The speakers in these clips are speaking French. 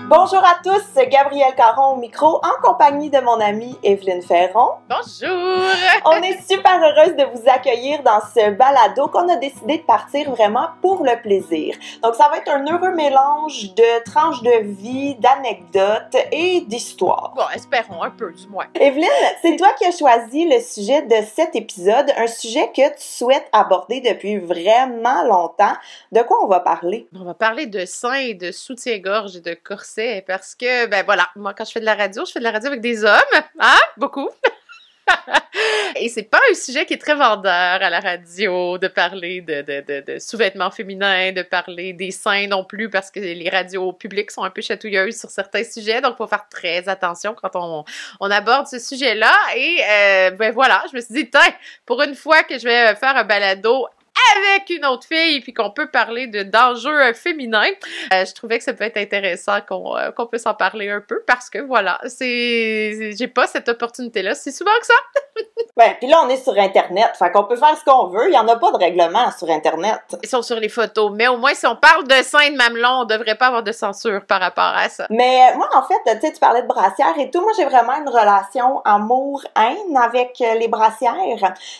Bonjour à tous, c'est Gabrielle Caron au micro en compagnie de mon amie Evelyne Ferron. Bonjour! On est super heureuse de vous accueillir dans ce balado qu'on a décidé de partir vraiment pour le plaisir. Donc ça va être un heureux mélange de tranches de vie, d'anecdotes et d'histoires. Bon, espérons un peu du moins. Evelyne, c'est toi qui as choisi le sujet de cet épisode, un sujet que tu souhaites aborder depuis vraiment longtemps. De quoi on va parler? On va parler de seins et de soutien-gorge et de corset parce que, ben voilà, moi quand je fais de la radio avec des hommes, hein, beaucoup. Et c'est pas un sujet qui est très vendeur à la radio, de parler de sous-vêtements féminins, de parler des seins non plus, parce que les radios publiques sont un peu chatouilleuses sur certains sujets, donc il faut faire très attention quand on aborde ce sujet-là. Et ben voilà, je me suis dit, tiens, pour une fois que je vais faire un balado avec une autre fille, puis qu'on peut parler d'enjeux féminins. Je trouvais que ça peut être intéressant qu'on puisse en parler un peu, parce que voilà, j'ai pas cette opportunité-là si souvent que ça. Ben, puis là, on est sur Internet, fait qu'on peut faire ce qu'on veut, il y en a pas de règlement sur Internet. Ils sont sur les photos, mais au moins, si on parle de seins de mamelon, on devrait pas avoir de censure par rapport à ça. Mais moi, en fait, tu sais, tu parlais de brassières et tout, moi, j'ai vraiment une relation amour-haine avec les brassières.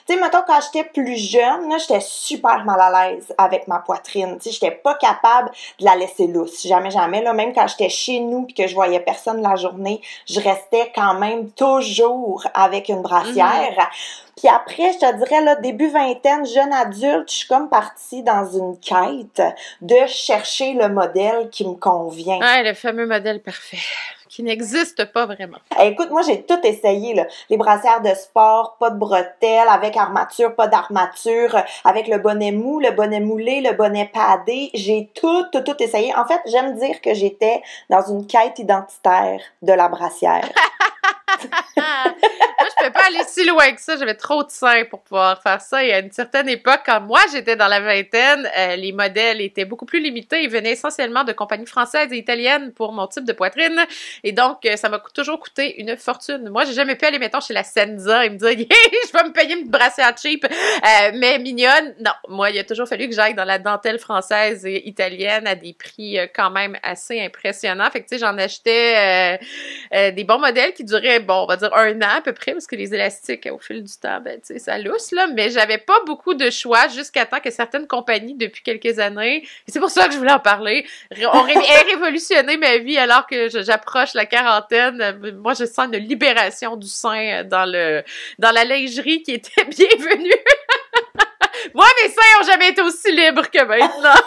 Tu sais, mettons, quand j'étais plus jeune, là, j'étais super mal à l'aise avec ma poitrine, tu sais, j'étais pas capable de la laisser lousse, jamais, là, même quand j'étais chez nous puis que je voyais personne la journée, je restais quand même toujours avec une brassière. Puis après, je te dirais, là, début vingtaine, jeune adulte, je suis comme partie dans une quête de chercher le modèle qui me convient. Ouais, le fameux modèle parfait, qui n'existe pas vraiment. Écoute, moi, j'ai tout essayé, là. Les brassières de sport, pas de bretelles, avec armature, pas d'armature, avec le bonnet mou, le bonnet moulé, le bonnet padé. J'ai tout essayé. En fait, j'aime dire que j'étais dans une quête identitaire de la brassière. Moi, je peux pas aller si loin que ça. J'avais trop de seins pour pouvoir faire ça. Et à une certaine époque, quand moi, j'étais dans la vingtaine, les modèles étaient beaucoup plus limités. Ils venaient essentiellement de compagnies françaises et italiennes pour mon type de poitrine. Et donc, ça m'a toujours coûté une fortune. Moi, j'ai jamais pu aller, mettons, chez la Senza et me dire, hey, je vais me payer une brassière cheap, mais mignonne. Non, moi, il a toujours fallu que j'aille dans la dentelle française et italienne à des prix quand même assez impressionnants. Fait que, tu sais, j'en achetais des bons modèles qui duraient, bon, on va dire 1 an à peu près, parce que les élastiques, au fil du temps, ben, tu sais, ça lousse, là, mais j'avais pas beaucoup de choix jusqu'à temps que certaines compagnies, depuis quelques années, et c'est pour ça que je voulais en parler, ont révolutionné ma vie alors que j'approche la quarantaine. Moi, je sens une libération du sein dans la lingerie qui était bienvenue. Moi, mes seins ont jamais été aussi libres que maintenant.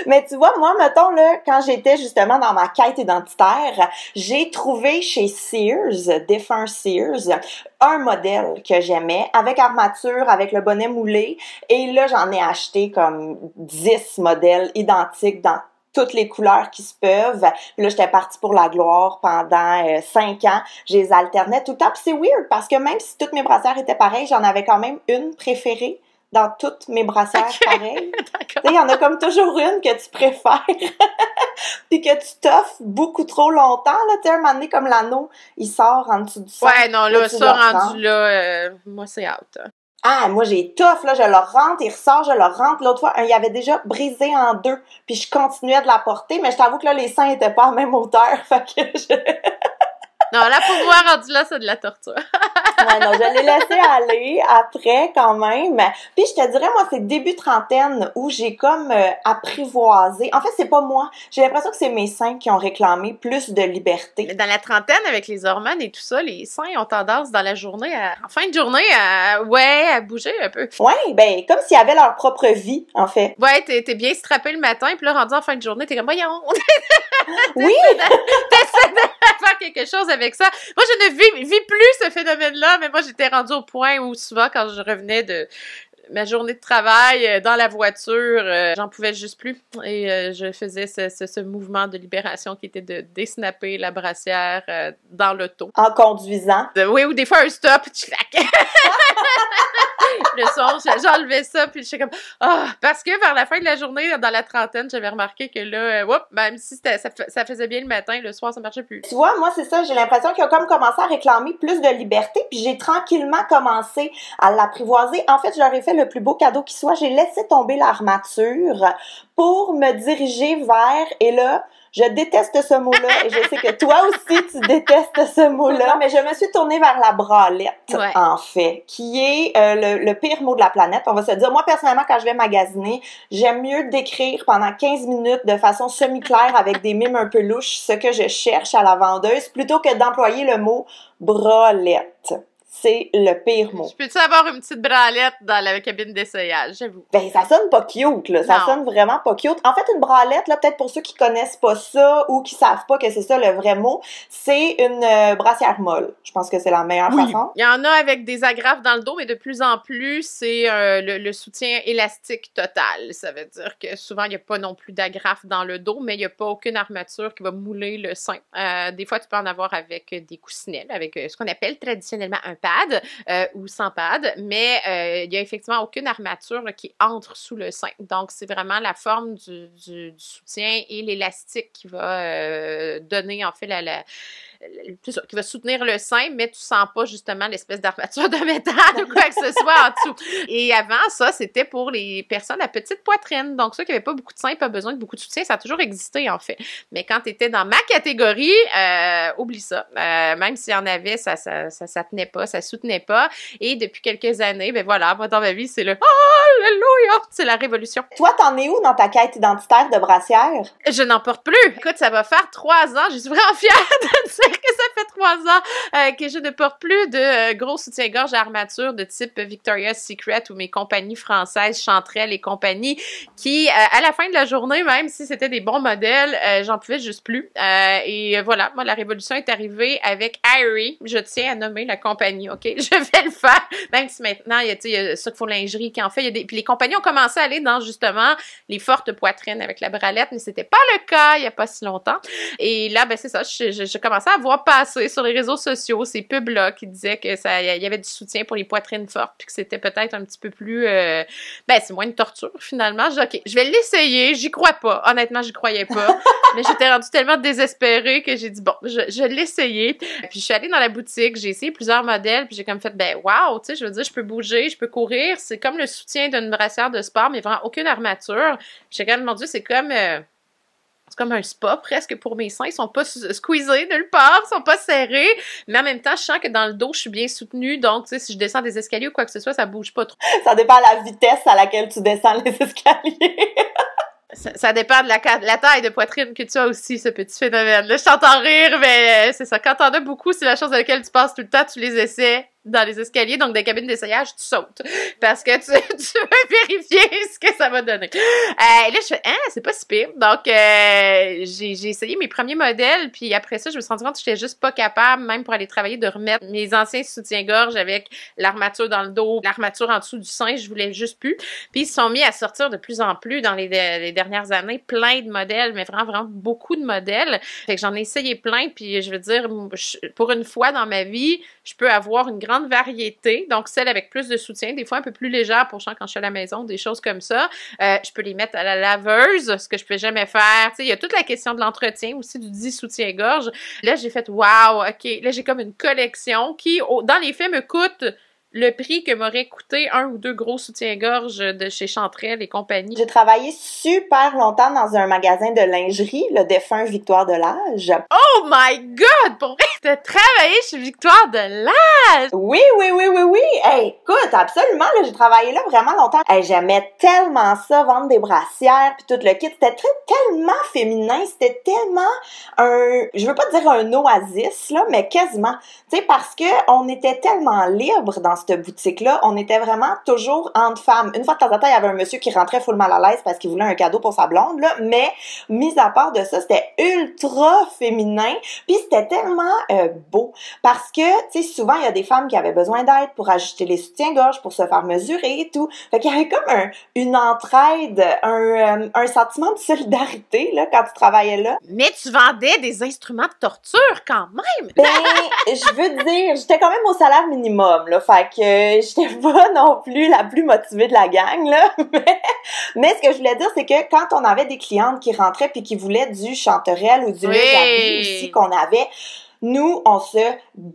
Mais tu vois, moi, mettons, là, quand j'étais justement dans ma quête identitaire, j'ai trouvé chez Sears, défunt Sears, un modèle que j'aimais, avec armature, avec le bonnet moulé, et là, j'en ai acheté comme 10 modèles identiques dans toutes les couleurs qui se peuvent. Puis là, j'étais partie pour la gloire pendant 5 ans. Je les alternais tout le temps. Puis c'est weird, parce que même si toutes mes brassières étaient pareilles, j'en avais quand même une préférée dans toutes mes brassières pareilles. Tu sais, il y en a comme toujours une que tu préfères puis que tu t'offres beaucoup trop longtemps, là. Tu sais, un moment donné, comme l'anneau, il sort en dessous du sein. Ouais, non, là, ça rendu là, moi, c'est out. Ah, moi, j'ai tough, là, je le rentre, il ressort, je le rentre. L'autre fois, il avait déjà brisé en 2, puis je continuais de la porter, mais je t'avoue que là, les seins étaient pas à la même hauteur, fait que Non, là, pour moi, rendu là, c'est de la torture. Ouais, non, je l'ai laissé aller après, quand même. Puis, je te dirais, moi, c'est début trentaine où j'ai comme apprivoisé. En fait, c'est pas moi. J'ai l'impression que c'est mes seins qui ont réclamé plus de liberté. Dans la trentaine, avec les hormones et tout ça, les seins ont tendance, dans la journée, en fin de journée, à bouger un peu. Ouais, ben, comme s'ils avaient leur propre vie, en fait. Ouais, t'es bien strappé le matin, puis là, rendu en fin de journée, t'es comme, voyons! Oui! T'essaies de faire quelque chose avec ça. Moi, je ne vis plus ce phénomène-là, mais moi, j'étais rendue au point où souvent, quand je revenais de ma journée de travail dans la voiture, j'en pouvais juste plus. Et je faisais ce mouvement de libération qui était de désnapper la brassière dans l'auto. En conduisant. Oui, ou des fois un stop, tu claques. Le son, j'enlevais ça, puis j'étais comme, parce que vers la fin de la journée, dans la trentaine, j'avais remarqué que là, même si ça faisait bien le matin, le soir, ça marchait plus. Tu vois, moi, c'est ça, j'ai l'impression qu'il a comme commencé à réclamer plus de liberté, puis j'ai tranquillement commencé à l'apprivoiser. En fait, je leur ai fait le plus beau cadeau qui soit. J'ai laissé tomber l'armature pour me diriger vers, et là, je déteste ce mot-là, et je sais que toi aussi, tu détestes ce mot-là, mais je me suis tournée vers la bralette, en fait, qui est le pire mot de la planète, on va se dire. Moi, personnellement, quand je vais magasiner, j'aime mieux décrire pendant 15 minutes de façon semi-claire avec des mimes un peu louches ce que je cherche à la vendeuse, plutôt que d'employer le mot bralette. C'est le pire mot. Je peux-tu avoir une petite bralette dans la cabine d'essayage, j'avoue? Ben, ça sonne pas cute, là. Ça sonne vraiment pas cute. En fait, une bralette, là, peut-être pour ceux qui connaissent pas ça ou qui savent pas que c'est ça le vrai mot, c'est une brassière molle. Je pense que c'est la meilleure façon. Il y en a avec des agrafes dans le dos, mais de plus en plus, c'est le soutien élastique total. Ça veut dire que souvent, il n'y a pas non plus d'agrafe dans le dos, mais il n'y a pas aucune armature qui va mouler le sein. Des fois, tu peux en avoir avec des coussinets, avec ce qu'on appelle traditionnellement un pad ou sans pad, mais il n'y a effectivement aucune armature là, qui entre sous le sein. Donc, c'est vraiment la forme du soutien et l'élastique qui va donner, en fait, qui va soutenir le sein, mais tu sens pas justement l'espèce d'armature de métal ou quoi que ce soit en dessous. Et avant, ça, c'était pour les personnes à petite poitrine. Donc, ceux qui n'avaient pas beaucoup de seins, pas besoin de beaucoup de soutien, ça a toujours existé, en fait. Mais quand tu étais dans ma catégorie, oublie ça. Même s'il y en avait, ça tenait pas, ça soutenait pas. Et depuis quelques années, ben voilà, moi, dans ma vie, c'est le « Alléluia! » C'est la révolution. Toi, t'en es où dans ta quête identitaire de brassière? Je n'en porte plus. Écoute, ça va faire 3 ans. Je suis vraiment fière de dire que ça fait 3 ans que je ne porte plus de gros soutien-gorge à armature de type Victoria's Secret ou mes compagnies françaises, Chanterelle et compagnie, qui, à la fin de la journée, même si c'était des bons modèles, j'en pouvais juste plus. Et voilà, moi, la révolution est arrivée avec Irie. Je tiens à nommer la compagnie, OK? Je vais le faire. Même si maintenant, il y a Sucfo Lingerie qui en fait. Puis les compagnies ont commencé à aller dans, justement, les fortes poitrines avec la bralette, mais c'était pas le cas il y a pas si longtemps. Et là, ben c'est ça, je commençais à voir passer sur les réseaux sociaux ces pubs-là qui disaient que il y avait du soutien pour les poitrines fortes, puis que c'était peut-être un petit peu plus, c'est moins une torture, finalement. J'ai dit, OK, je vais l'essayer, j'y crois pas. Honnêtement, j'y croyais pas. Mais j'étais rendue tellement désespérée que j'ai dit, bon, je l'ai essayé. Puis je suis allée dans la boutique, j'ai essayé plusieurs modèles, puis j'ai comme fait, wow, tu sais, je veux dire, je peux bouger, je peux courir. C'est comme le soutien d'une brassière de sport, mais vraiment aucune armature. J'ai quand même, mon Dieu, c'est comme un spa presque pour mes seins. Ils sont pas squeezés nulle part, ils sont pas serrés, mais en même temps, je sens que dans le dos, je suis bien soutenue, donc tu sais, si je descends des escaliers ou quoi que ce soit, ça bouge pas trop. Ça dépend de la vitesse à laquelle tu descends les escaliers. Ça dépend de la taille de poitrine que tu as aussi, ce petit phénomène-là. Je t'entends rire, mais c'est ça. Quand t'en as beaucoup, c'est la chose à laquelle tu passes tout le temps, tu les essaies dans les escaliers, donc des cabines d'essayage, tu sautes. Parce que tu veux vérifier ce que ça va donner. Et là, je fais, c'est pas si pire. Donc, j'ai essayé mes premiers modèles, puis après ça, je me suis rendu compte que j'étais juste pas capable, même pour aller travailler, de remettre mes anciens soutiens-gorge avec l'armature dans le dos, l'armature en dessous du sein, je voulais juste plus. Puis ils se sont mis à sortir de plus en plus dans les dernières années, plein de modèles, mais vraiment, vraiment beaucoup de modèles. Fait que j'en ai essayé plein, puis je veux dire, pour une fois dans ma vie, je peux avoir une grande variété, donc celle avec plus de soutien, des fois un peu plus légère pour quand je suis à la maison, des choses comme ça. Je peux les mettre à la laveuse, ce que je peux jamais faire. Tu sais, il y a toute la question de l'entretien aussi du dit soutien-gorge. Là, j'ai fait wow, OK, là j'ai comme une collection qui, dans les faits, me coûte le prix que m'aurait coûté un ou deux gros soutiens-gorge de chez Chanterelle et compagnie. J'ai travaillé super longtemps dans un magasin de lingerie, le défunt Victoire de l'Âge. Oh my God! Pour vrai, t'as travaillé chez Victoire de l'Âge! Oui. Hey, écoute, absolument, là, j'ai travaillé là vraiment longtemps. Hey, j'aimais tellement ça, vendre des brassières puis tout le kit. C'était tellement féminin, c'était tellement je veux pas dire un oasis, là, mais quasiment. Tu sais, parce que on était tellement libre dans cette boutique-là, on était vraiment toujours entre femmes. Une fois de temps en temps, il y avait un monsieur qui rentrait full mal à l'aise parce qu'il voulait un cadeau pour sa blonde, là, mais mis à part de ça, c'était ultra féminin, puis c'était tellement beau. Parce que, tu sais, souvent, il y a des femmes qui avaient besoin d'aide pour ajuster les soutiens-gorge pour se faire mesurer et tout. Fait qu'il y avait comme une entraide, un sentiment de solidarité, là, quand tu travaillais là. Mais tu vendais des instruments de torture quand même! Ben, je veux dire, j'étais quand même au salaire minimum, là, fait que j'étais pas non plus la plus motivée de la gang, là, mais ce que je voulais dire, c'est que quand on avait des clientes qui rentraient puis qui voulaient du chanterelle ou du Mégabi aussi qu'on avait, nous, on se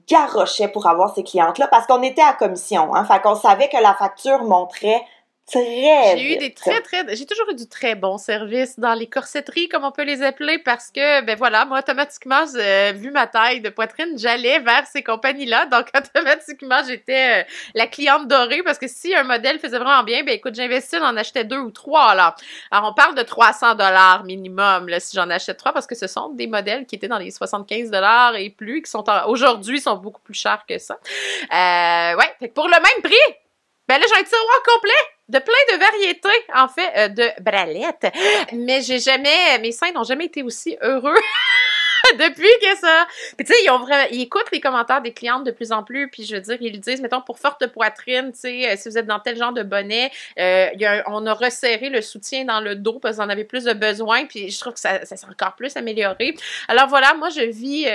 garrochait pour avoir ces clientes-là parce qu'on était à commission, hein. Fait qu'on savait que la facture montrait très vite. J'ai toujours eu du très bon service dans les corsetteries, comme on peut les appeler, parce que, ben voilà, moi, automatiquement, vu ma taille de poitrine, j'allais vers ces compagnies-là, donc automatiquement, j'étais la cliente dorée, parce que si un modèle faisait vraiment bien, ben écoute, j'investis, j'en achetais 2 ou 3, là. Alors, on parle de 300$ minimum, là, si j'en achète 3, parce que ce sont des modèles qui étaient dans les 75$ et plus, qui sont aujourd'hui, sont beaucoup plus chers que ça. Ouais, fait que pour le même prix, ben là, j'ai un tiroir complet de plein de variétés, en fait, de bralettes. Mais mes seins n'ont jamais été aussi heureux depuis que ça. Puis tu sais, ils écoutent les commentaires des clientes de plus en plus, puis je veux dire, ils disent, mettons, pour forte poitrine, tu sais, si vous êtes dans tel genre de bonnet, on a resserré le soutien dans le dos parce qu'on avait plus de besoin, puis je trouve que ça s'est encore plus amélioré. Alors voilà, moi, je vis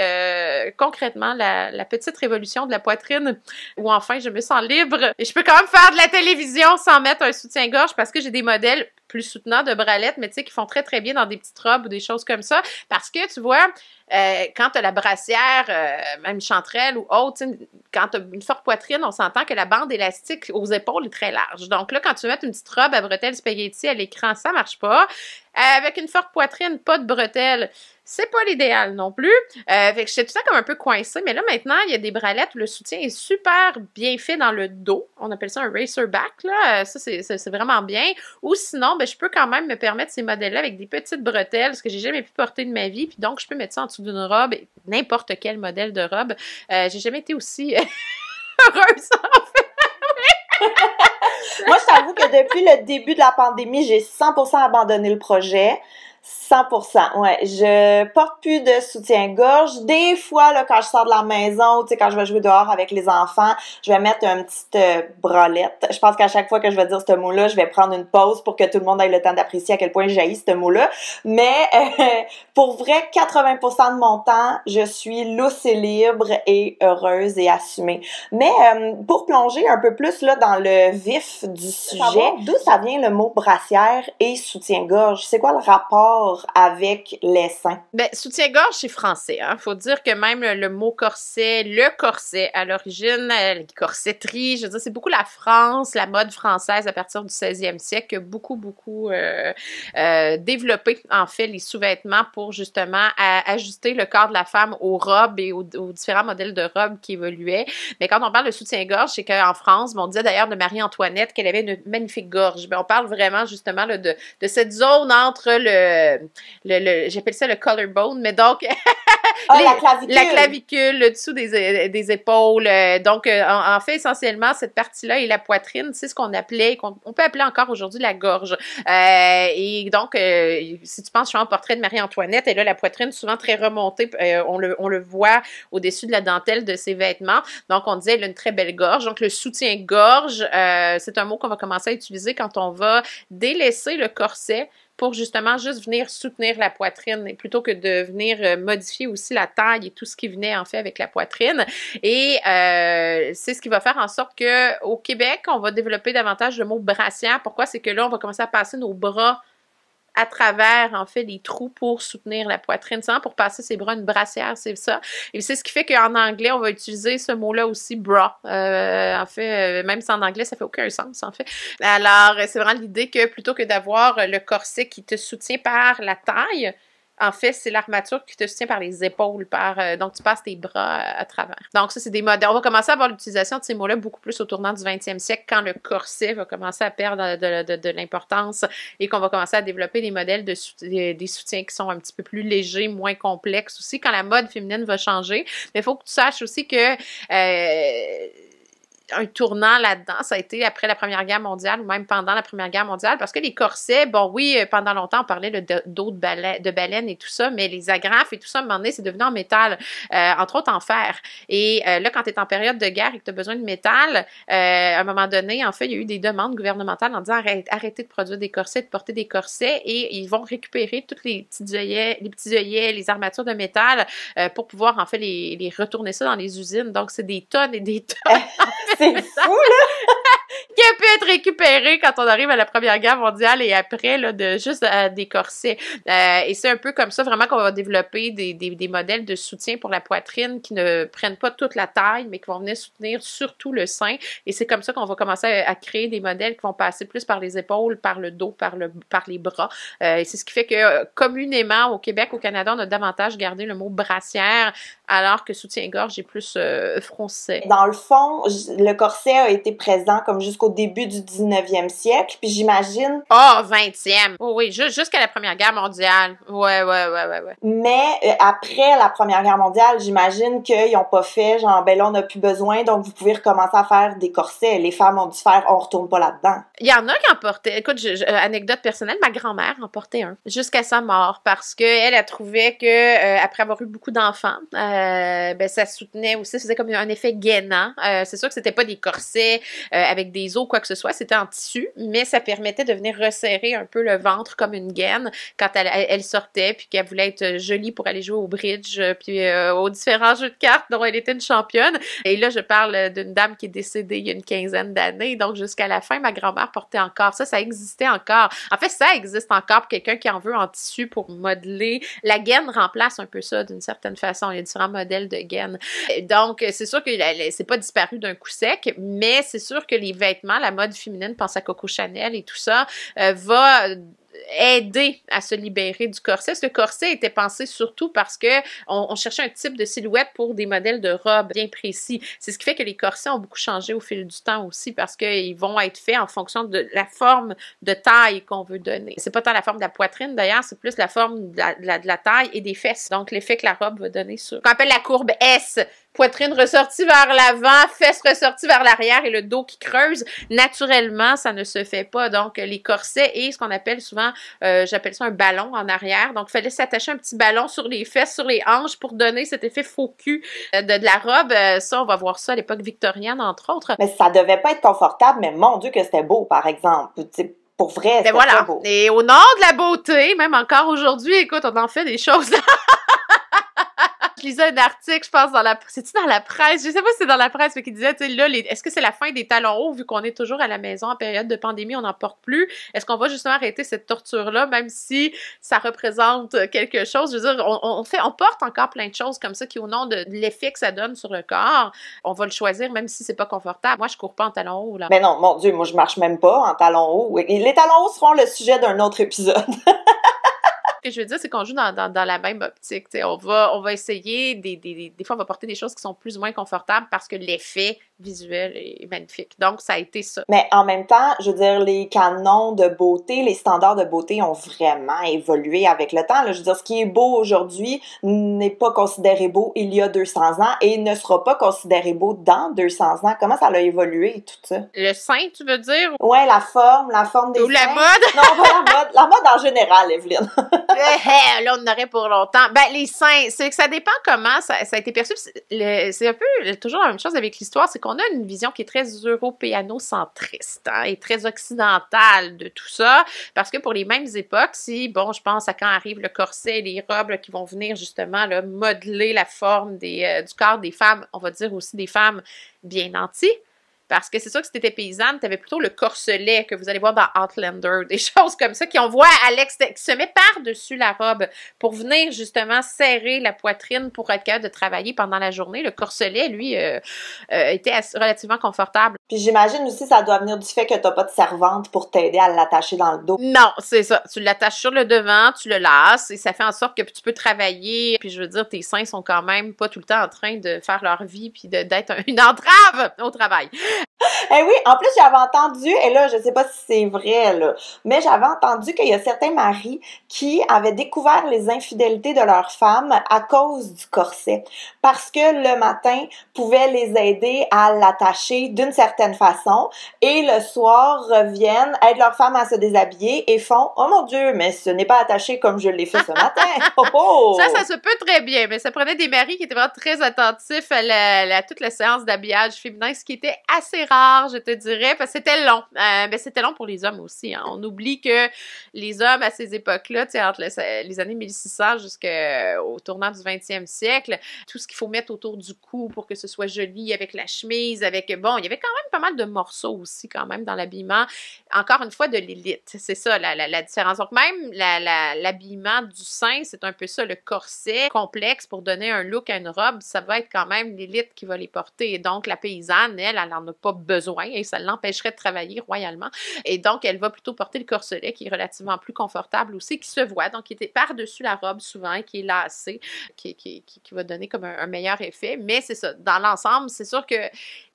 concrètement la petite révolution de la poitrine, où enfin, je me sens libre, et je peux quand même faire de la télévision sans mettre un soutien-gorge, parce que j'ai des modèles plus soutenants de bralettes, mais tu sais, qui font très, très bien dans des petites robes ou des choses comme ça, parce que, tu vois, quand t'as la brassière, même chanterelle ou autre, quand t'as une forte poitrine, on s'entend que la bande élastique aux épaules est très large. Donc là, quand tu mets une petite robe à bretelles spaghetti à l'écran, ça marche pas. Avec une forte poitrine, pas de bretelles, c'est pas l'idéal non plus. Fait que j'étais tout ça comme un peu coincée, mais là, maintenant, il y a des bralettes où le soutien est super bien fait dans le dos. On appelle ça un racerback, là. Ça, c'est vraiment bien. Ou sinon, ben, je peux quand même me permettre ces modèles-là avec des petites bretelles, ce que j'ai jamais pu porter de ma vie. Puis donc, je peux mettre ça en dessous d'une robe, n'importe quel modèle de robe. J'ai jamais été aussi heureuse, en fait. Moi, je t'avoue que depuis le début de la pandémie, j'ai 100% abandonné le projet. 100%, ouais. Je porte plus de soutien-gorge. Des fois, là, quand je sors de la maison, tu sais, quand je vais jouer dehors avec les enfants, je vais mettre une petite bralette. Je pense qu'à chaque fois que je vais dire ce mot-là, je vais prendre une pause pour que tout le monde ait le temps d'apprécier à quel point j'ai haï ce mot-là. Mais pour vrai, 80% de mon temps, je suis lousse et libre et heureuse et assumée. Mais pour plonger un peu plus là dans le vif du sujet, d'où ça vient le mot brassière et soutien-gorge? C'est quoi le rapport avec les seins? Ben, soutien-gorge, c'est français, hein. Faut dire que même le mot corset, le corset, à l'origine, les corsetteries, je veux dire, c'est beaucoup la France, la mode française à partir du 16e siècle, qui a beaucoup développé, en fait, les sous-vêtements pour justement ajuster le corps de la femme aux robes et aux différents modèles de robes qui évoluaient. Mais quand on parle de soutien-gorge, c'est qu'en France, on disait d'ailleurs de Marie-Antoinette qu'elle avait une magnifique gorge. Ben, on parle vraiment, justement, là, de cette zone entre j'appelle ça le collarbone, mais donc la clavicule, le dessous des épaules. Donc, en fait, essentiellement, cette partie-là et la poitrine, c'est ce qu'on peut appeler encore aujourd'hui la gorge. Et donc, si tu penses sur un portrait de Marie-Antoinette, elle a la poitrine souvent très remontée. On le voit au-dessus de la dentelle de ses vêtements. Donc, on disait, elle a une très belle gorge. Donc, le soutien-gorge, c'est un mot qu'on va commencer à utiliser quand on va délaisser le corset pour justement juste venir soutenir la poitrine plutôt que de venir modifier aussi la taille et tout ce qui venait en fait avec la poitrine. Et c'est ce qui va faire en sorte que au Québec, on va développer davantage le mot brassière. Pourquoi? C'est que là, on va commencer à passer nos bras à travers, en fait, les trous pour soutenir la poitrine. C'est pour passer ses bras, une brassière, c'est ça. Et c'est ce qui fait qu'en anglais, on va utiliser ce mot-là aussi, bra. En fait, même si en anglais, ça fait aucun sens, en fait. Alors, c'est vraiment l'idée que plutôt que d'avoir le corset qui te soutient par la taille, en fait, c'est l'armature qui te soutient par les épaules, donc tu passes tes bras à travers. Donc ça, c'est des modèles. On va commencer à avoir l'utilisation de ces mots-là beaucoup plus au tournant du 20e siècle, quand le corset va commencer à perdre de l'importance et qu'on va commencer à développer des modèles des soutiens qui sont un petit peu plus légers, moins complexes aussi, quand la mode féminine va changer. Mais il faut que tu saches aussi que un tournant là-dedans. Ça a été après la Première Guerre mondiale ou même pendant la Première Guerre mondiale parce que les corsets, bon oui, pendant longtemps, on parlait d'eau de baleine et tout ça, mais les agrafes et tout ça, à un moment donné, c'est devenu en métal, entre autres en fer. Et là, quand tu es en période de guerre et que tu as besoin de métal, à un moment donné, en fait, il y a eu des demandes gouvernementales en disant arrêtez de produire des corsets, de porter des corsets et ils vont récupérer tous les petits œillets, les armatures de métal pour pouvoir en fait les retourner ça dans les usines. Donc, c'est des tonnes et des tonnes. C'est fou, là! Qui a pu être récupéré quand on arrive à la Première Guerre mondiale et après, là, de juste des corsets. Et c'est un peu comme ça vraiment qu'on va développer des modèles de soutien pour la poitrine qui ne prennent pas toute la taille, mais qui vont venir soutenir surtout le sein. Et c'est comme ça qu'on va commencer à créer des modèles qui vont passer plus par les épaules, par le dos, par les bras. Et c'est ce qui fait que communément, au Québec, au Canada, on a davantage gardé le mot brassière, alors que soutien-gorge est plus français. Dans le fond, le corset a été présent comme jusqu'au début du 19e siècle, puis j'imagine... Ah, 20e! Oh, oui, jusqu'à la Première Guerre mondiale. Ouais. Mais après la Première Guerre mondiale, j'imagine qu'ils n'ont pas fait, genre, ben là, on n'a plus besoin, donc vous pouvez recommencer à faire des corsets. Les femmes ont dû faire, on retourne pas là-dedans. Il y en a qui en portaient. Écoute, anecdote personnelle, ma grand-mère en portait un, jusqu'à sa mort, parce qu'elle a trouvé que, après avoir eu beaucoup d'enfants, ben ça soutenait aussi, ça faisait comme un effet gainant. C'est sûr que c'était pas des corsets avec des os, quoi que ce soit, c'était en tissu, mais ça permettait de venir resserrer un peu le ventre comme une gaine quand elle sortait, puis qu'elle voulait être jolie pour aller jouer au bridge, puis aux différents jeux de cartes dont elle était une championne. Et là, je parle d'une dame qui est décédée il y a une quinzaine d'années, donc jusqu'à la fin, ma grand-mère portait encore ça, ça existait encore. En fait, ça existe encore pour quelqu'un qui en veut en tissu pour modeler. La gaine remplace un peu ça d'une certaine façon. Il y a différents modèles de gaine. Donc, c'est sûr que c'est pas disparu d'un coup sec, mais c'est sûr que les vêtements, la mode féminine, pense à Coco Chanel et tout ça, va aider à se libérer du corset. Ce corset était pensé surtout parce que on cherchait un type de silhouette pour des modèles de robes bien précis. C'est ce qui fait que les corsets ont beaucoup changé au fil du temps aussi parce qu'ils vont être faits en fonction de la forme de taille qu'on veut donner. C'est pas tant la forme de la poitrine d'ailleurs, c'est plus la forme de la taille et des fesses. Donc l'effet que la robe va donner sur. Qu'on appelle la courbe S. Poitrine ressortie vers l'avant, fesses ressorties vers l'arrière et le dos qui creuse. Naturellement, ça ne se fait pas. Donc, les corsets et ce qu'on appelle souvent, j'appelle ça un ballon en arrière. Donc, il fallait s'attacher un petit ballon sur les fesses, sur les hanches pour donner cet effet faux cul de la robe. Ça, on va voir ça à l'époque victorienne, entre autres. Mais ça devait pas être confortable, mais mon Dieu que c'était beau, par exemple. T'sais, pour vrai, c'était voilà. beau. Et au nom de la beauté, même encore aujourd'hui, écoute, on en fait des choses... Je lisais un article, je pense, c'est-tu dans la presse? Je sais pas si c'est dans la presse, mais qui disait, tu sais, là, est-ce que c'est la fin des talons hauts, vu qu'on est toujours à la maison en période de pandémie, on n'en porte plus? Est-ce qu'on va justement arrêter cette torture-là, même si ça représente quelque chose? Je veux dire, on porte encore plein de choses comme ça qui, au nom de l'effet que ça donne sur le corps, on va le choisir, même si c'est pas confortable. Moi, je cours pas en talons hauts, là. Mais non, mon Dieu, moi, je marche même pas en talons hauts. Les talons hauts seront le sujet d'un autre épisode. Ce que je veux dire, c'est qu'on joue dans la même optique. On va essayer, des fois, on va porter des choses qui sont plus ou moins confortables parce que l'effet visuel est magnifique. Donc, ça a été ça. Mais en même temps, je veux dire, les canons de beauté, les standards de beauté ont vraiment évolué avec le temps. Là. Je veux dire, ce qui est beau aujourd'hui n'est pas considéré beau il y a 200 ans et ne sera pas considéré beau dans 200 ans. Comment ça a évolué, tout ça? Le sein, tu veux dire? Ouais, la forme des Ou seins. la mode? Non, pas la mode. La mode en général, Evelyne. Là, on en aurait pour longtemps. Ben, les seins, c'est que ça dépend comment ça a été perçu. C'est un peu toujours la même chose avec l'histoire, c'est qu'on a une vision qui est très européano-centriste et très occidentale de tout ça, parce que pour les mêmes époques, bon, je pense à quand arrive le corset et les robes là, qui vont venir justement là, modeler la forme du corps des femmes, on va dire aussi des femmes bien nanties. Parce que c'est sûr que si t'étais paysanne, t'avais plutôt le corselet que vous allez voir dans Outlander, des choses comme ça qu'on voit qui se met par-dessus la robe pour venir justement serrer la poitrine pour être capable de travailler pendant la journée. Le corselet, lui, était relativement confortable. Puis j'imagine aussi ça doit venir du fait que t'as pas de servante pour t'aider à l'attacher dans le dos. Non, c'est ça. Tu l'attaches sur le devant, tu le lasses et ça fait en sorte que tu peux travailler. Puis je veux dire, tes seins sont quand même pas tout le temps en train de faire leur vie puis d'être une entrave au travail. Eh oui, en plus, j'avais entendu, et là, je sais pas si c'est vrai, là, mais j'avais entendu qu'il y a certains maris qui avaient découvert les infidélités de leurs femmes à cause du corset. Parce que le matin pouvait les aider à l'attacher d'une certaine façon, et le soir reviennent, aident leur femme à se déshabiller et font « Oh mon Dieu, mais ce n'est pas attaché comme je l'ai fait ce matin! » Oh, oh! Ça se peut très bien, mais ça prenait des maris qui étaient vraiment très attentifs à toute la séance d'habillage féminin, ce qui était assez rare, je te dirais, parce que c'était long. Mais c'était long pour les hommes aussi. Hein. On oublie que les hommes, à ces époques-là, entre les années 1600 jusqu'au tournant du 20e siècle, tout ce qu'il faut mettre autour du cou pour que ce soit joli, avec la chemise, bon, il y avait quand même pas mal de morceaux aussi, quand même, dans l'habillement. Encore une fois, de l'élite. C'est ça, la différence. Donc, même l'habillement du sein, c'est un peu ça, le corset complexe pour donner un look à une robe, ça va être quand même l'élite qui va les porter. Et donc, la paysanne, elle n'en a pas besoin et ça l'empêcherait de travailler royalement. Et donc, elle va plutôt porter le corselet qui est relativement plus confortable aussi, qui se voit, donc qui était par-dessus la robe souvent, qui est lacé, qui va donner comme un meilleur effet. Mais c'est ça, dans l'ensemble, c'est sûr que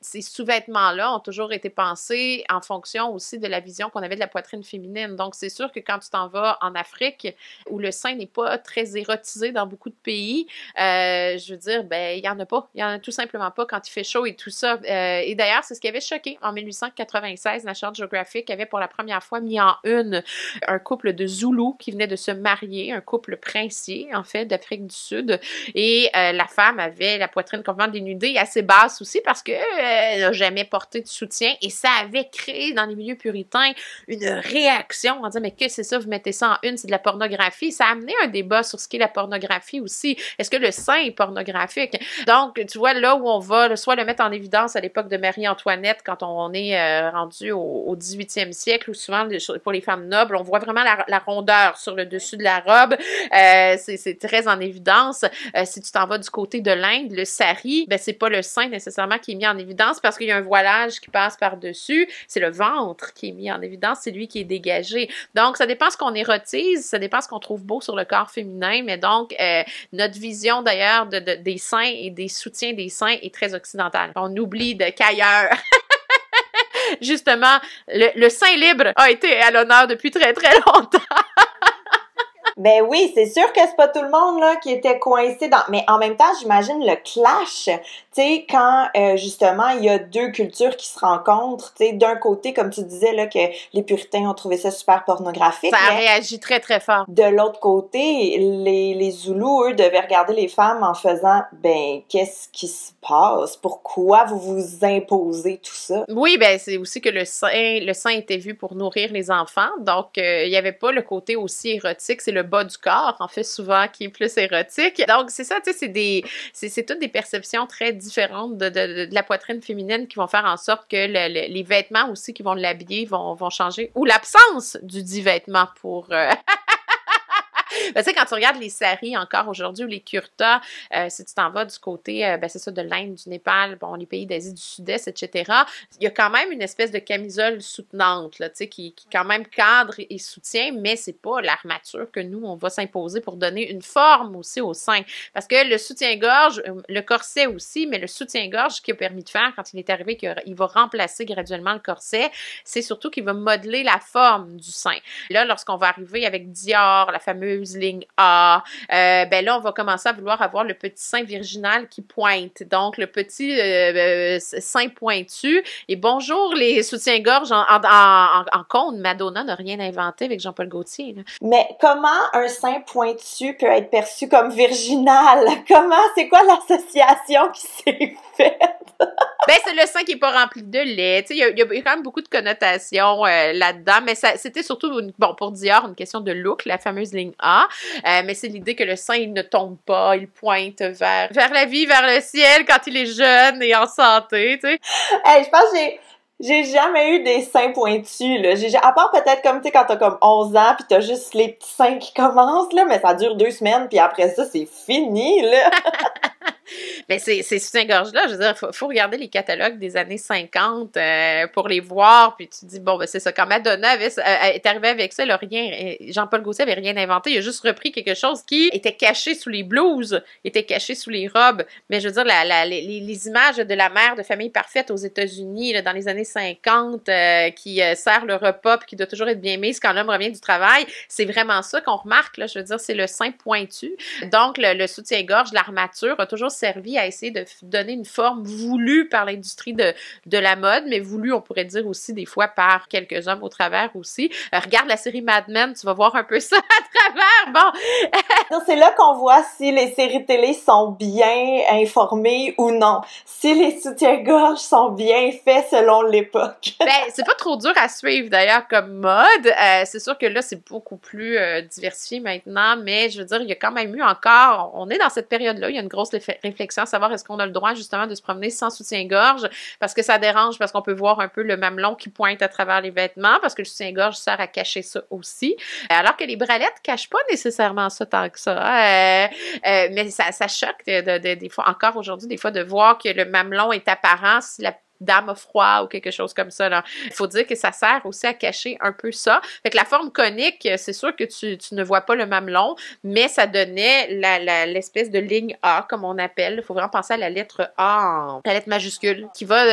ces sous-vêtements-là ont toujours été pensés en fonction aussi de la vision qu'on avait de la poitrine féminine. Donc, c'est sûr que quand tu t'en vas en Afrique, où le sein n'est pas très érotisé dans beaucoup de pays, je veux dire, ben, il n'y en a pas. Il n'y en a tout simplement pas quand il fait chaud et tout ça. Et d'ailleurs, c'est ce qui avait choqué en 1896. National Geographic avait pour la première fois mis en une un couple de Zoulous qui venait de se marier, un couple princier, en fait, d'Afrique du Sud. Et la femme avait la poitrine complètement dénudée et assez basse aussi parce que elle n'a jamais porté de soutien et ça avait créé dans les milieux puritains une réaction en disant mais que c'est ça, vous mettez ça en une, c'est de la pornographie. Ça a amené un débat sur ce qu'est la pornographie aussi. Est-ce que le sein est pornographique? Donc, tu vois, là où on va soit le mettre en évidence à l'époque de Marie-Antoinette quand on est rendu au 18e siècle ou souvent pour les femmes nobles, on voit vraiment la rondeur sur le dessus de la robe. C'est très en évidence. Si tu t'en vas du côté de l'Inde, le sari, ben c'est pas le sein nécessairement qui est mis en évidence parce qu'il y a un voilage qui passe par-dessus. C'est le ventre qui est mis en évidence, c'est lui qui est dégagé. Donc, ça dépend ce qu'on érotise, ça dépend ce qu'on trouve beau sur le corps féminin, mais donc, notre vision d'ailleurs des seins et des soutiens des seins est très occidentale. On oublie qu'ailleurs, justement, le sein libre a été à l'honneur depuis très très longtemps. Ben oui, c'est sûr que c'est pas tout le monde là qui était coincé dans. Mais en même temps, j'imagine le clash, tu sais, quand justement il y a deux cultures qui se rencontrent, tu sais, d'un côté, comme tu disais là, que les puritains ont trouvé ça super pornographique. Ça a réagi très très fort. De l'autre côté, les Zoulous, eux, devaient regarder les femmes en faisant, ben qu'est-ce qui se passe? Pourquoi vous vous imposez tout ça? Oui, ben c'est aussi que le sein était vu pour nourrir les enfants, donc il y avait pas le côté aussi érotique, c'est le bas du corps, en fait, souvent, qui est plus érotique. Donc, c'est ça, tu sais, c'est toutes des perceptions très différentes de la poitrine féminine qui vont faire en sorte que les vêtements aussi qui vont l'habiller vont changer, ou l'absence du dit vêtement pour... Ben, tu sais, quand tu regardes les saris encore aujourd'hui ou les kurtas, si tu t'en vas du côté, ben, c'est ça, de l'Inde, du Népal, bon, les pays d'Asie du Sud-Est, etc., il y a quand même une espèce de camisole soutenante, là, tu sais, qui quand même cadre et soutient, mais c'est pas l'armature que nous, on va s'imposer pour donner une forme aussi au sein. Parce que le soutien-gorge, le corset aussi, mais le soutien-gorge qui a permis de faire quand il est arrivé qu'il va remplacer graduellement le corset, c'est surtout qu'il va modeler la forme du sein. Là, lorsqu'on va arriver avec Dior, la fameuse ligne A, ben là, on va commencer à vouloir avoir le petit sein virginal qui pointe. Donc, le petit sein pointu. Et bonjour les soutiens-gorge en cône. Madonna n'a rien inventé avec Jean-Paul Gaultier. Là. Mais comment un sein pointu peut être perçu comme virginal? Comment? C'est quoi l'association qui s'est faite? Ben, c'est le sein qui n'est pas rempli de lait. Tu sais, il y a quand même beaucoup de connotations là-dedans, mais c'était surtout, bon, pour Dior, une question de look, la fameuse ligne A, mais c'est l'idée que le sein, il ne tombe pas, il pointe vers la vie, vers le ciel quand il est jeune et en santé, tu sais. Hey, je pense que j'ai jamais eu des seins pointus, là. À part peut-être comme, tu sais, quand t'as comme 11 ans pis t'as juste les petits seins qui commencent, là, mais ça dure 2 semaines puis après ça, c'est fini, là. Mais ces soutiens-gorge-là, je veux dire, faut regarder les catalogues des années 50 pour les voir, puis tu te dis, bon, ben c'est ça, quand Madonna est arrivée avec ça, Jean-Paul Gaultier avait rien inventé, il a juste repris quelque chose qui était caché sous les blouses, était caché sous les robes, mais je veux dire, les images de la mère de famille parfaite aux États-Unis, là, dans les années 50, qui sert le repas, puis qui doit toujours être bien mise quand l'homme revient du travail, c'est vraiment ça qu'on remarque, là, je veux dire, c'est le sein pointu. Donc, le soutien-gorge, l'armature a toujours servi à essayer de donner une forme voulue par l'industrie de la mode, mais voulue, on pourrait dire aussi des fois par quelques hommes au travers aussi. Regarde la série Mad Men, tu vas voir un peu ça à travers. Bon. C'est là qu'on voit si les séries télé sont bien informées ou non. Si les soutiens-gorge sont bien faits selon l'époque. Ben, c'est pas trop dur à suivre d'ailleurs comme mode. C'est sûr que là, c'est beaucoup plus diversifié maintenant, mais je veux dire, il y a quand même eu encore, on est dans cette période-là, il y a une grosse réflexion à savoir est-ce qu'on a le droit justement de se promener sans soutien-gorge, parce que ça dérange, parce qu'on peut voir un peu le mamelon qui pointe à travers les vêtements, parce que le soutien-gorge sert à cacher ça aussi, alors que les bralettes cachent pas nécessairement ça tant que ça. Mais ça choque des fois, encore aujourd'hui, des fois, de voir que le mamelon est apparent si la dame a froid ou quelque chose comme ça, là. Il faut dire que ça sert aussi à cacher un peu ça. Fait que la forme conique, c'est sûr que tu ne vois pas le mamelon, mais ça donnait l'espèce de ligne A, comme on appelle. Il faut vraiment penser à la lettre A, la lettre majuscule, qui va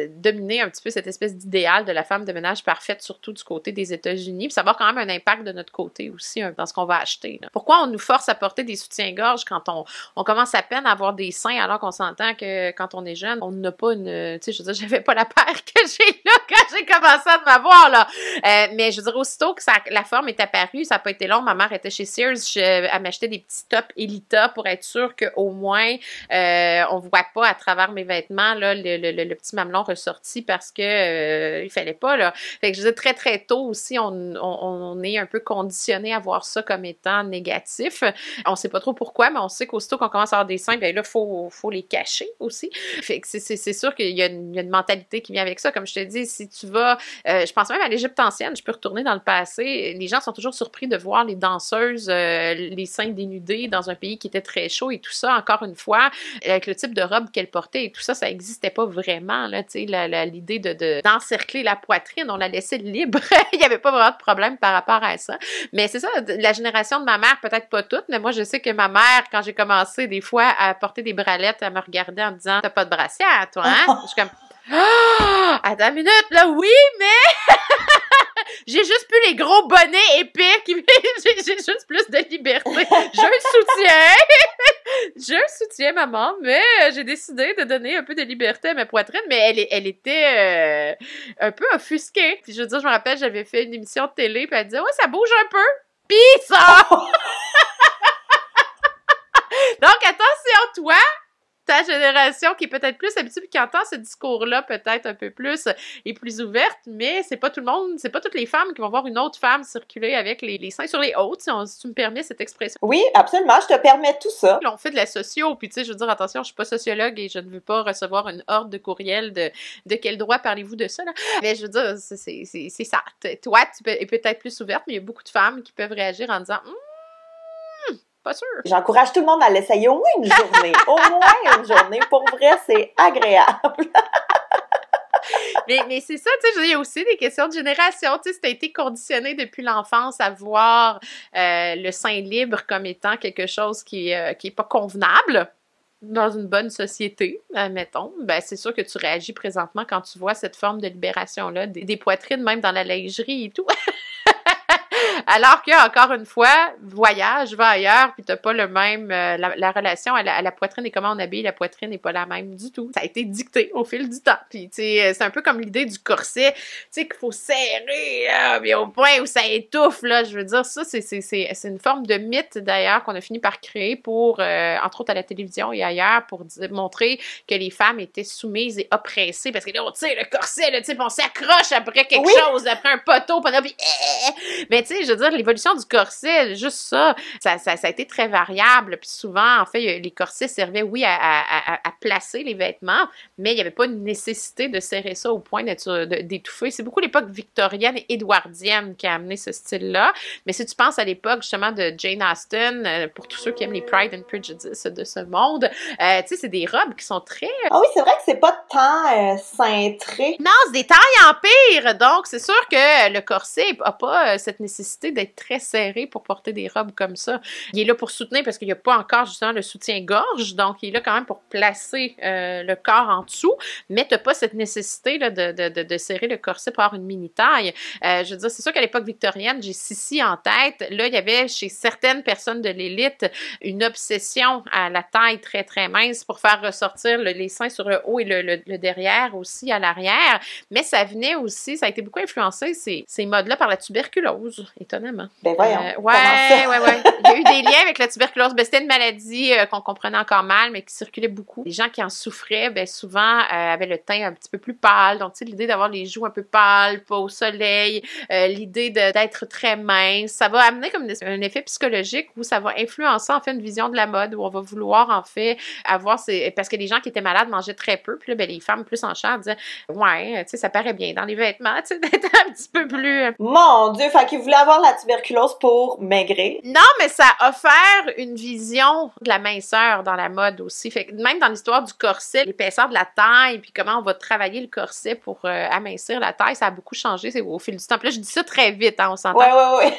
dominer un petit peu cette espèce d'idéal de la femme de ménage parfaite, surtout du côté des États-Unis. Puis ça va avoir quand même un impact de notre côté aussi, dans ce qu'on va acheter, là. Pourquoi on nous force à porter des soutiens-gorge quand on commence à peine à avoir des seins, alors qu'on s'entend que quand on est jeune, on n'a pas une tu sais, je veux dire, j'avais pas la paire que j'ai là quand j'ai commencé à m'avoir, là. Mais je veux dire, aussitôt que la forme est apparue, ça n'a pas été long. Ma mère était chez Sears, elle m'achetait des petits tops Elita pour être sûre qu'au moins, on voit pas à travers mes vêtements, là, le petit mamelon ressorti parce que il fallait pas, là. Fait que je veux dire, très, très tôt aussi, on est un peu conditionné à voir ça comme étant négatif. On sait pas trop pourquoi, mais on sait qu'aussitôt qu'on commence à avoir des seins, bien là, faut les cacher aussi. Fait que c'est sûr qu'il y a une mentalité qui vient avec ça. Comme je te dis, si tu vas, je pense même à l'Égypte ancienne, je peux retourner dans le passé, les gens sont toujours surpris de voir les danseuses, les seins dénudés dans un pays qui était très chaud et tout ça, encore une fois, avec le type de robe qu'elle portait et tout ça, ça n'existait pas vraiment, là, tu sais, l'idée d'encercler la poitrine, on la laissait libre, il n'y avait pas vraiment de problème par rapport à ça. Mais c'est ça, la génération de ma mère, peut-être pas toute, mais moi, je sais que ma mère, quand j'ai commencé des fois à porter des bralettes, elle me regardait en me disant « T'as pas de brassière, toi, hein? » Je suis comme « Ah! Attends une minute, là, oui, mais... » J'ai juste plus les gros bonnets épais j'ai juste plus de liberté. Je soutiens, maman, mais j'ai décidé de donner un peu de liberté à ma poitrine, mais elle était un peu offusquée. Puis je veux dire, je me rappelle, j'avais fait une émission de télé, puis elle disait « Ouais, ça bouge un peu. » Pis ça! Donc, attention, toi! Ta génération qui est peut-être plus habituée et qui entend ce discours-là peut-être un peu plus et plus ouverte, mais c'est pas tout le monde, c'est pas toutes les femmes qui vont voir une autre femme circuler avec les seins sur les hautes, si tu me permets cette expression. Oui, absolument, je te permets tout ça. Là, on fait de la socio, puis tu sais, je veux dire, attention, je suis pas sociologue et je ne veux pas recevoir une horde de courriels de quel droit parlez-vous de ça, là? Mais je veux dire, c'est ça. Toi, tu es peut-être plus ouverte, mais il y a beaucoup de femmes qui peuvent réagir en disant pas sûr. J'encourage tout le monde à l'essayer au moins une journée. Au moins une journée. Pour vrai, c'est agréable. Mais c'est ça, tu sais, il y a aussi des questions de génération. Tu sais, si tu as été conditionné depuis l'enfance à voir le sein libre comme étant quelque chose qui est pas convenable dans une bonne société, admettons, ben c'est sûr que tu réagis présentement quand tu vois cette forme de libération-là, des poitrines, même dans la lingerie et tout. Alors que, encore une fois, voyage, va ailleurs, puis t'as pas le même... la relation à la poitrine et comment on habille la poitrine n'est pas la même du tout. Ça a été dicté au fil du temps. Puis, tu sais, c'est un peu comme l'idée du corset, tu sais, qu'il faut serrer, là, puis au point où ça étouffe, là. Je veux dire, ça, c'est une forme de mythe, d'ailleurs, qu'on a fini par créer pour, entre autres à la télévision et ailleurs, pour montrer que les femmes étaient soumises et oppressées. Parce que là, tu sais, le corset, là, tu sais, on s'accroche après quelque chose, après un poteau, puis mais tu sais, je veux veux dire, l'évolution du corset, juste ça a été très variable. Puis souvent, en fait, les corsets servaient, oui, à placer les vêtements, mais il n'y avait pas une nécessité de serrer ça au point d'étouffer. C'est beaucoup l'époque victorienne et édouardienne qui a amené ce style-là. Mais si tu penses à l'époque, justement, de Jane Austen, pour tous ceux qui aiment les Pride and Prejudice de ce monde, tu sais, c'est des robes qui sont très... Ah oui, c'est vrai que c'est pas tant cintré. Non, c'est des tailles en pire! Donc, c'est sûr que le corset n'a pas cette nécessité d'être très serré pour porter des robes comme ça. Il est là pour soutenir parce qu'il n'y a pas encore, justement, le soutien-gorge. Donc, il est là quand même pour placer le corps en dessous, mais tu n'as pas cette nécessité là, de serrer le corset pour avoir une mini-taille. Je veux dire, c'est sûr qu'à l'époque victorienne, j'ai Sissi en tête. Là, il y avait chez certaines personnes de l'élite une obsession à la taille très, très mince pour faire ressortir les seins sur le haut et le derrière aussi à l'arrière. Mais ça venait aussi, ça a été beaucoup influencé, ces modes-là, par la tuberculose, étonnamment. Ben voyons. Ouais. Il y a eu des liens avec la tuberculose. Ben, c'était une maladie qu'on comprenait encore mal, mais qui circulait beaucoup. Les gens qui en souffraient, ben, souvent, avaient le teint un petit peu plus pâle. Donc, tu sais, l'idée d'avoir les joues un peu pâles, pas au soleil, l'idée d'être très mince, ça va amener comme un effet psychologique où ça va influencer, en fait, une vision de la mode, où on va vouloir, en fait, avoir parce que les gens qui étaient malades mangeaient très peu, puis là, ben, les femmes plus en chair disaient, ouais, tu sais, ça paraît bien dans les vêtements, tu sais, d'être un petit peu plus... Mon Dieu, fait qu'ils voulaient avoir la tuberculose pour maigrir. Non, mais ça a offert une vision de la minceur dans la mode aussi. Fait que même dans l'histoire du corset, l'épaisseur de la taille, puis comment on va travailler le corset pour amincir la taille, ça a beaucoup changé au fil du temps. Puis là, je dis ça très vite, hein, on s'entend. Ouais.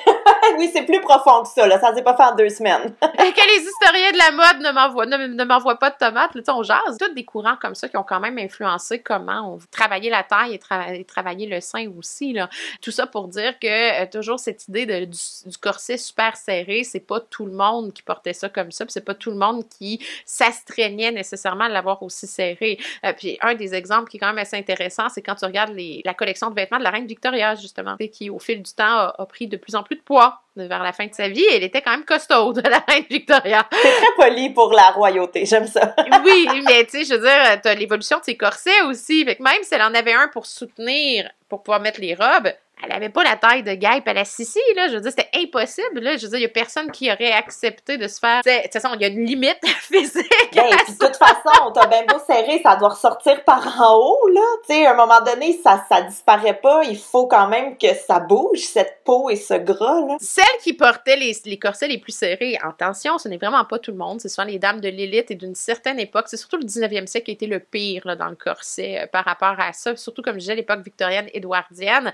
Oui, c'est plus profond que ça, là. Ça s'est pas fait en 2 semaines. Que les historiens de la mode ne m'envoient pas de tomates, là, on jase. Tous des courants comme ça qui ont quand même influencé comment on travaillait la taille et travailler le sein aussi, là. Tout ça pour dire que toujours cette idée du corset super serré, c'est pas tout le monde qui portait ça comme ça, puis c'est pas tout le monde qui s'astreignait nécessairement à l'avoir aussi serré. Puis un des exemples qui est quand même assez intéressant, c'est quand tu regardes la collection de vêtements de la reine Victoria, justement, qui au fil du temps a pris de plus en plus de poids vers la fin de sa vie. Elle était quand même costaude, la reine Victoria. C'est très poli pour la royauté, j'aime ça. Oui, mais tu sais, je veux dire, t'as l'évolution de ses corsets aussi. Fait que même si elle en avait un pour soutenir, pour pouvoir mettre les robes, elle avait pas la taille de guêpe à la Sissi, là. Je veux dire, c'était impossible, là. Je veux dire, il y a personne qui aurait accepté de se faire... De toute façon, il y a une limite physique. Ben, puis de toute façon, t'as bien beau serrer, ça doit ressortir par en haut, là. Tu sais, à un moment donné, ça disparaît pas. Il faut quand même que ça bouge, cette peau et ce gras, là. Celles qui portaient les corsets les plus serrés, attention, ce n'est vraiment pas tout le monde. C'est souvent les dames de l'élite et d'une certaine époque. C'est surtout le 19e siècle qui a été le pire, là, dans le corset par rapport à ça. Surtout, comme je disais, l'époque victorienne, édouardienne.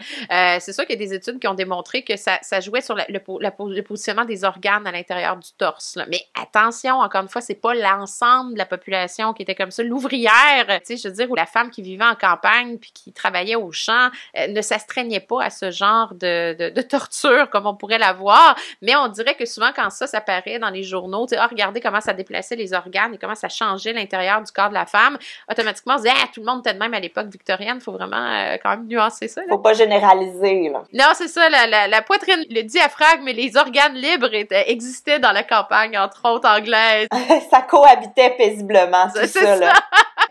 C'est sûr qu'il y a des études qui ont démontré que ça jouait sur le positionnement des organes à l'intérieur du torse, là. Mais attention, encore une fois, c'est pas l'ensemble de la population qui était comme ça. L'ouvrière, tu sais, je veux dire, ou la femme qui vivait en campagne puis qui travaillait au champ ne s'astreignait pas à ce genre de torture comme on pourrait la voir. Mais on dirait que souvent, quand ça paraît dans les journaux, tu sais, regardez comment ça déplaçait les organes et comment ça changeait l'intérieur du corps de la femme, automatiquement, on se dit, tout le monde était de même à l'époque victorienne. Faut vraiment quand même nuancer ça, là. Faut pas généraliser. Là. Non, c'est ça, la poitrine, le diaphragme et les organes libres existaient dans la campagne, entre autres, anglaise. Ça cohabitait paisiblement, tout ça, là.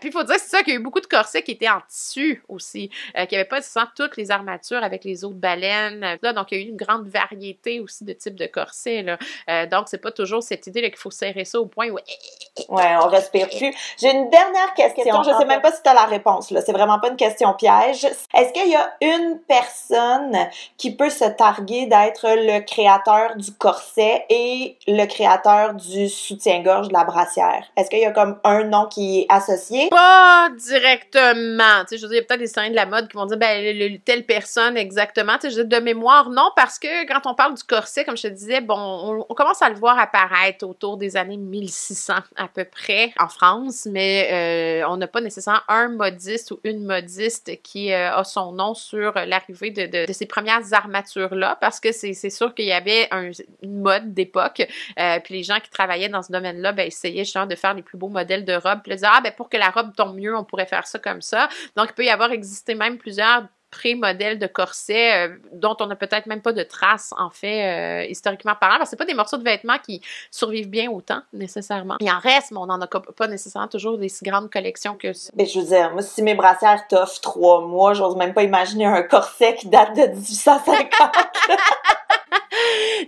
Puis il faut dire, c'est ça, qu'il y a eu beaucoup de corsets qui étaient en tissu aussi, qu'il n'y avait pas nécessairement toutes les armatures avec les os de baleine. Là, donc, il y a eu une grande variété aussi de types de corsets, là. Donc, c'est pas toujours cette idée là, qu'il faut serrer ça au point où... Ouais, on respire plus. J'ai une dernière question. Je sais même pas si tu as la réponse, là. C'est vraiment pas une question piège. Est-ce qu'il y a une personne qui peut se targuer d'être le créateur du corset et le créateur du soutien-gorge de la brassière? Est-ce qu'il y a comme un nom qui est associé? Pas directement. Tu sais, je veux dire, il y a peut-être des historiens de la mode qui vont dire, ben, telle personne exactement. Tu sais, je veux dire, de mémoire, non, parce que quand on parle du corset, comme je te disais, bon, on commence à le voir apparaître autour des années 1600 à peu près en France, mais on n'a pas nécessairement un modiste ou une modiste qui a son nom sur l'arrivée de ces premières armatures-là, parce que c'est sûr qu'il y avait une mode d'époque, puis les gens qui travaillaient dans ce domaine-là, ben, essayaient justement de faire les plus beaux modèles de robes, puis là, disaient, ben, pour que la robe tombe mieux, on pourrait faire ça comme ça. Donc, il peut y avoir existé même plusieurs pré-modèles de corsets dont on n'a peut-être même pas de traces, en fait, historiquement parlant, parce que c'est pas des morceaux de vêtements qui survivent bien au temps, nécessairement. Il en reste, mais on n'en a pas nécessairement toujours des si grandes collections que ça. Ben, je veux dire, moi, si mes brassières t'offrent 3 mois, j'ose même pas imaginer un corset qui date de 1850.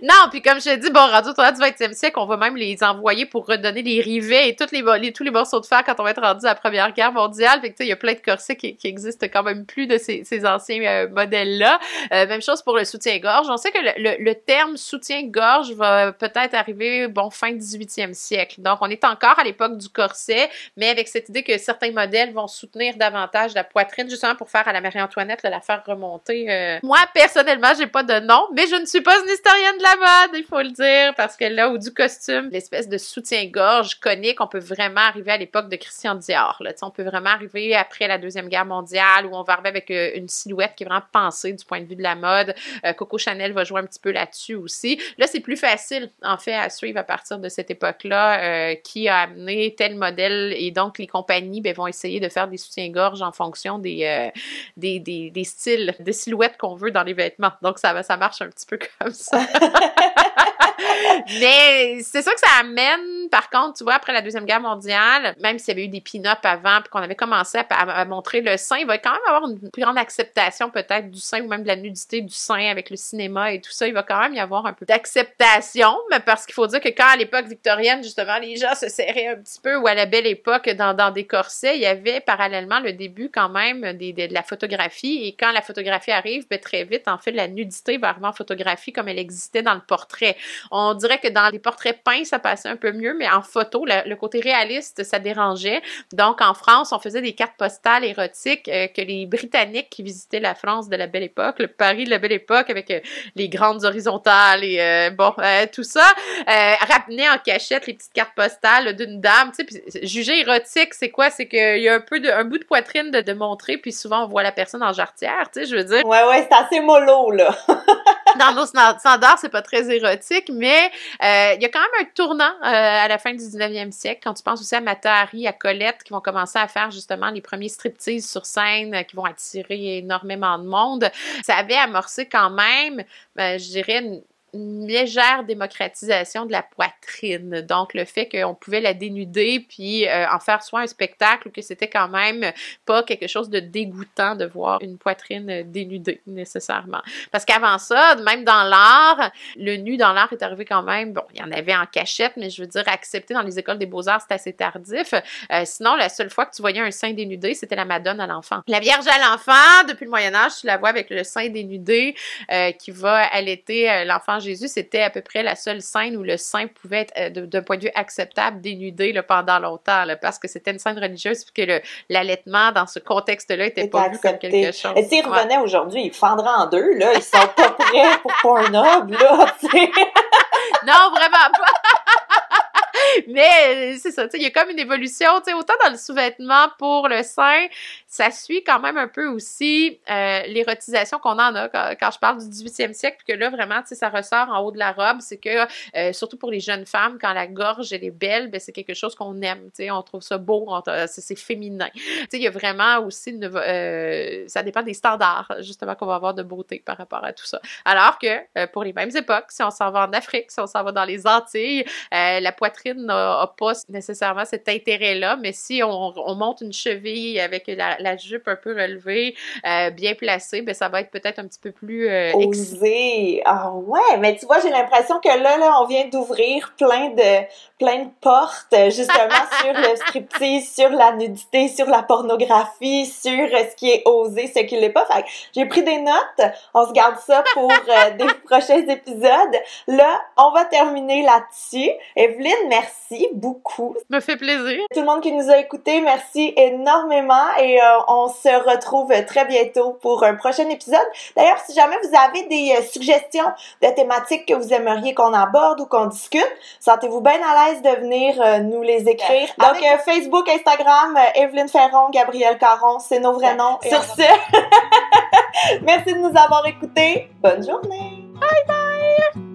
Non, puis comme je te dis, bon, rendu au tournant du 20e siècle, on va même les envoyer pour redonner les rivets et tous les morceaux de fer quand on va être rendu à la Première Guerre mondiale. Fait que tu sais, il y a plein de corsets qui existent quand même plus de ces anciens modèles-là. Même chose pour le soutien-gorge. On sait que le terme soutien-gorge va peut-être arriver, bon, fin 18e siècle. Donc, on est encore à l'époque du corset, mais avec cette idée que certains modèles vont soutenir davantage la poitrine, justement pour faire à la Marie-Antoinette, la faire remonter. Moi, personnellement, j'ai pas de nom, mais je ne suis pas une historienne de la mode, il faut le dire, parce que là, ou du costume, l'espèce de soutien-gorge conique, on peut vraiment arriver à l'époque de Christian Dior. Là. On peut vraiment arriver après la Deuxième Guerre mondiale, où on va arriver avec une silhouette qui est vraiment pensée du point de vue de la mode. Coco Chanel va jouer un petit peu là-dessus aussi. Là, c'est plus facile, en fait, à suivre à partir de cette époque-là, qui a amené tel modèle, et donc les compagnies vont essayer de faire des soutiens-gorge en fonction des styles, des silhouettes qu'on veut dans les vêtements. Donc, ça marche un petit peu comme ça. Mais c'est ça que ça amène, par contre, tu vois, après la Deuxième Guerre mondiale, même s'il y avait eu des pin-ups avant, puis qu'on avait commencé à montrer le sein, il va quand même avoir une plus grande acceptation peut-être du sein, ou même de la nudité du sein avec le cinéma et tout ça. Il va quand même y avoir un peu d'acceptation, mais parce qu'il faut dire que quand à l'époque victorienne, justement, les gens se serraient un petit peu, ou à la Belle Époque, dans des corsets, il y avait parallèlement le début quand même de la photographie, et quand la photographie arrive, très vite, en fait, la nudité va arriver en photographie comme elle existait dans le portrait. On dirait que dans les portraits peints, ça passait un peu mieux, mais en photo, le côté réaliste, ça dérangeait. Donc, en France, on faisait des cartes postales érotiques que les Britanniques qui visitaient la France de la Belle Époque, le Paris de la Belle Époque, avec les grandes horizontales et tout ça, ramenaient en cachette les petites cartes postales d'une dame. Tu sais, puis juger érotique, c'est quoi? C'est qu'il y a un bout de poitrine de montrer, puis souvent, on voit la personne en jarretière, tu sais, je veux dire. Ouais, c'est assez mollo, là. Dans nos standards, c'est pas très érotique, mais il y a quand même un tournant à la fin du 19e siècle, quand tu penses aussi à Mata Hari, à Colette, qui vont commencer à faire justement les premiers striptease sur scène, qui vont attirer énormément de monde. Ça avait amorcé quand même, je dirais, une légère démocratisation de la poitrine. Donc, le fait qu'on pouvait la dénuder puis en faire soit un spectacle, ou que c'était quand même pas quelque chose de dégoûtant de voir une poitrine dénudée, nécessairement. Parce qu'avant ça, même dans l'art, le nu dans l'art est arrivé quand même, bon, il y en avait en cachette, mais je veux dire, accepté dans les écoles des beaux-arts, c'est assez tardif. Sinon, la seule fois que tu voyais un sein dénudé, c'était la Madone à l'enfant. La Vierge à l'enfant, depuis le Moyen-Âge, tu la vois avec le sein dénudé qui va allaiter l'enfant Jésus. C'était à peu près la seule scène où le sein pouvait être, d'un point de vue acceptable, dénudé là, pendant longtemps, là, parce que c'était une scène religieuse, puis que l'allaitement, dans ce contexte-là, était pas vu comme quelque chose. Et s'ils revenaient aujourd'hui, ils fendraient en deux, là, ils sont pas prêts pour Pornhub, là, tu sais. Non, vraiment pas! Mais c'est ça, tu sais, il y a comme une évolution, tu sais, autant dans le sous-vêtement pour le sein, ça suit quand même un peu aussi l'érotisation qu'on en a quand je parle du 18e siècle, puis que là, vraiment, tu sais, ça ressort en haut de la robe, c'est que, surtout pour les jeunes femmes, quand la gorge, elle est belle, ben c'est quelque chose qu'on aime, tu sais, on trouve ça beau, c'est féminin. Tu sais, il y a vraiment aussi, ça dépend des standards, justement, qu'on va avoir de beauté par rapport à tout ça. Alors que, pour les mêmes époques, si on s'en va en Afrique, si on s'en va dans les Antilles, la poitrine n'a pas nécessairement cet intérêt-là, mais si on monte une cheville avec la jupe un peu relevée, bien placée, ben ça va être peut-être un petit peu plus osé. Ah ouais, mais tu vois, j'ai l'impression que là, on vient d'ouvrir plein de portes, justement, sur le striptease, sur la nudité, sur la pornographie, sur ce qui est osé, ce qui l'est pas. Fait que j'ai pris des notes, on se garde ça pour des prochains épisodes. Là, on va terminer là-dessus. Evelyne, merci beaucoup. Ça me fait plaisir. Tout le monde qui nous a écoutés, merci énormément et on se retrouve très bientôt pour un prochain épisode. D'ailleurs, si jamais vous avez des suggestions de thématiques que vous aimeriez qu'on aborde ou qu'on discute, sentez-vous bien à l'aise de venir nous les écrire. Donc, Facebook, Instagram, Evelyne Ferron, Gabrielle Caron, c'est nos vrais noms. Sur ce, merci de nous avoir écoutés. Bonne journée! Bye bye!